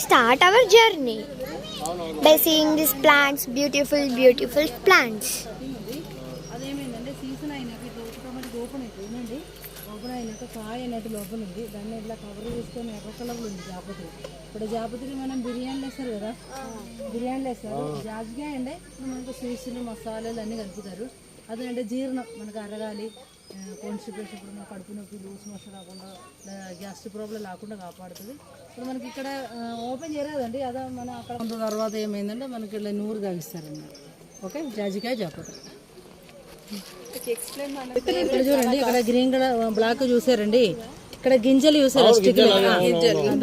Let's start our journey by seeing these plants, beautiful plants. అదేమైందంటే season అయినాక ఇట్లా ఒకటి ఓపెన్ అవుతుంది ఓపెన్ అయినాక కాయ అన్నట్టు లోపల ఉంది. దాన్ని ఇట్లా కవర్ చేసుకొని ఎర్ర కలర్లో ఉంది జాపత్రి. ఇప్పుడు జాపత్రి మనం బిర్యానీలు వేస్తారు కదా, బిర్యానీలు వేస్తారు. జాజికాయ అంటే మనకు స్వీట్స్లు మసాలాలు అన్నీ కలుపుతారు. అదంటే జీర్ణం మనకు అరగాలి, కాన్స్టిపేషన్ ఇప్పుడు మన కడుపు నొప్పి, లూస్ మోషన్ రాకుండా, గ్యాస్ ప్రాబ్లం రాకుండా కాపాడుతుంది. ఇప్పుడు మనకి ఇక్కడ ఓపెన్ చేయలేదండి, అదే మన అక్కడ తర్వాత ఏమైందంటే మనకి ఇలా నూరు తాగిస్తారన్నమాట. ఓకే, జాజికాయ జాపత్రి. ఇక్కడ చూడండి, ఇక్కడ గ్రీన్ కలర్ బ్లాక్ చూసారండి, ఇక్కడ గింజలు చూసారు,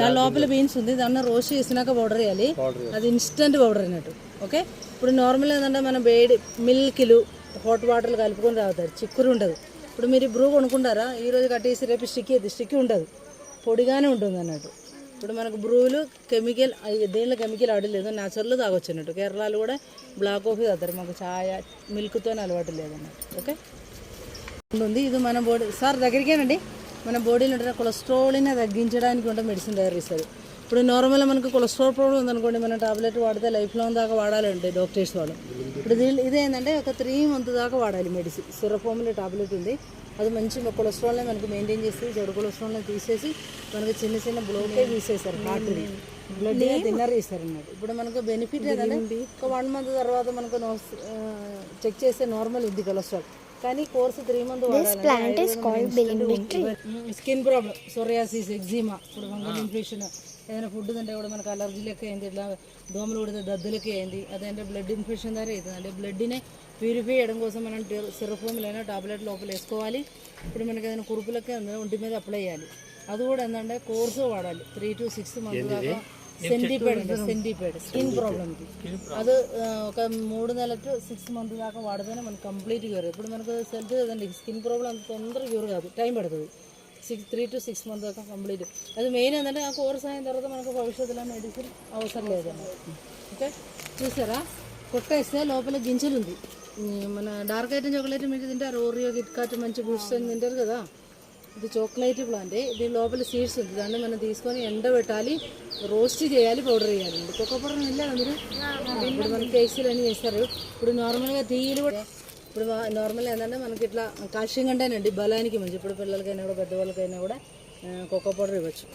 దాని లోపల బీన్స్ ఉంది. దాన్ని రోస్ట్ చేసినాక పౌడర్ వేయాలి, అది ఇన్స్టెంట్ పౌడర్ అన్నట్టు. ఓకే, ఇప్పుడు నార్మల్ ఏంటంటే మనం వేడి మిల్క్లు హాట్ వాటర్లు కలుపుకొని తాగుతారు, చిక్కురు ఉండదు. ఇప్పుడు మీరు బ్రూ కొనుక్కుంటారా, ఈరోజు కట్టేసి రేపు స్టిక్కీ ఉండదు, పొడిగానే ఉంటుంది అన్నట్టు. ఇప్పుడు మనకు బ్రూలు కెమికల్, దేనిలో కెమికల్ ఆడలేదు, న్యాచురల్ తాగొచ్చు అన్నట్టు. కేరళలో కూడా బ్లాక్ కాఫీ తాగుతారు, మాకు ఛాయ్ మిల్క్తో అలవాటు లేదన్నట్టు. ఓకే, ఉంది ఇది మన బాడీ సార్ దగ్గరికేనండి. మన బాడీలో ఉంటే కొలెస్ట్రాల్ని తగ్గించడానికి ఉంటే మెడిసిన్ తయారు చేస్తారు. ఇప్పుడు నార్మల్గా మనకు కొలెస్ట్రాల్ ప్రాబ్లం ఉందనుకోండి, మన టాబ్లెట్ వాడితే లైఫ్ లాంగ్ దాకా వాడాలంటే డాక్టర్స్ వాళ్ళు. ఇప్పుడు ఇదేంటంటే ఒక 3 months దాకా వాడాలి మెడిసిన్. సిరఫోమ్లో టాబ్లెట్ ఉంది, అది మంచి కొలెస్ట్రాల్ని మనకు మెయింటైన్ చేసి, చెడు కొలెస్ట్రాల్ని తీసేసి మనకు చిన్న చిన్న బ్లోకేజ్ తీసేస్తారు, హార్ట్ని బ్లడ్ డిన్నర్ చేస్తారు అన్నమాట. ఇప్పుడు మనకు బెనిఫిట్ ఏంటంటే ఒక 1 month తర్వాత మనకు చెక్ చేస్తే నార్మల్ ఉంది కొలెస్ట్రాల్, కానీ కోర్సు 3 months వాడాలి. స్కిన్ ప్రాబ్లం, సోరియాసిస్, ఎగ్జిమా, ఇప్పుడు ఫంగల్ ఇన్ఫెక్షన్, ఏదైనా ఫుడ్ తింటే కూడా మనకు అలర్జీ లెక్క అయింది, ఇట్లా దోమలు కొడితే దద్దులకి అయింది, అదంటే బ్లడ్ ఇన్ఫెక్షన్ ద్వారా అవుతుంది. అంటే బ్లడ్ని ప్యూరిఫై చేయడం కోసం మనం సిరఫోమ్లైనా టాబ్లెట్ లోపల వేసుకోవాలి. ఇప్పుడు మనకి ఏదైనా కురుపులకే ఒంటి మీద అప్లై చేయాలి. అది కూడా ఏంటంటే కోర్సు వాడాలి, 3 to 6 months దాకా. సెంటిపేడ్ స్కిన్ ప్రాబ్లమ్కి అది ఒక 3 నెలలు to 6 months దాకా వాడితేనే మనకు కంప్లీట్ క్యూర్. ఇప్పుడు మనకు సెల్ఫ్ కదండి, స్కిన్ ప్రాబ్లం అంత తొందరగా క్యూర్ కాదు, టైం పడుతుంది. 3 to 6 months దాకా కంప్లీట్. అది మెయిన్ ఏంటంటే ఆ కోర్స్ అయిన తర్వాత మనకు భవిష్యత్తులో మెడిసిన్ అవసరం లేదన్నమాట. ఓకే, చూసారా, కొట్టేస్తే లోపల గింజలు ఉంది. మన డార్క్ ఐటమ్ చాక్లెట్ మీకు తింటారు, ఓరియో, కిట్ కాట్, మంచి బూస్ట్ అని తింటారు కదా, ఇది చాక్లెట్ ప్లాంట్. దీని లోపల సీడ్స్ ఉంది, దాన్ని మనం తీసుకొని ఎండబెట్టాలి, రోస్ట్ చేయాలి, పౌడర్ వేయాలి. కోకో పౌడర్ వెళ్ళాలి మీరు. ఇప్పుడు మనకి కేక్స్లు అన్నీ చేస్తారు. ఇప్పుడు నార్మల్గా టీలు కూడా ఇప్పుడు నార్మల్గా ఏంటంటే మనకి ఇట్లా కాల్షియం కంటేనండి బలానికి మంచి. ఇప్పుడు పిల్లలకైనా కూడా పెద్దవాళ్ళకైనా కూడా కోకో పౌడర్ ఇవ్వచ్చు.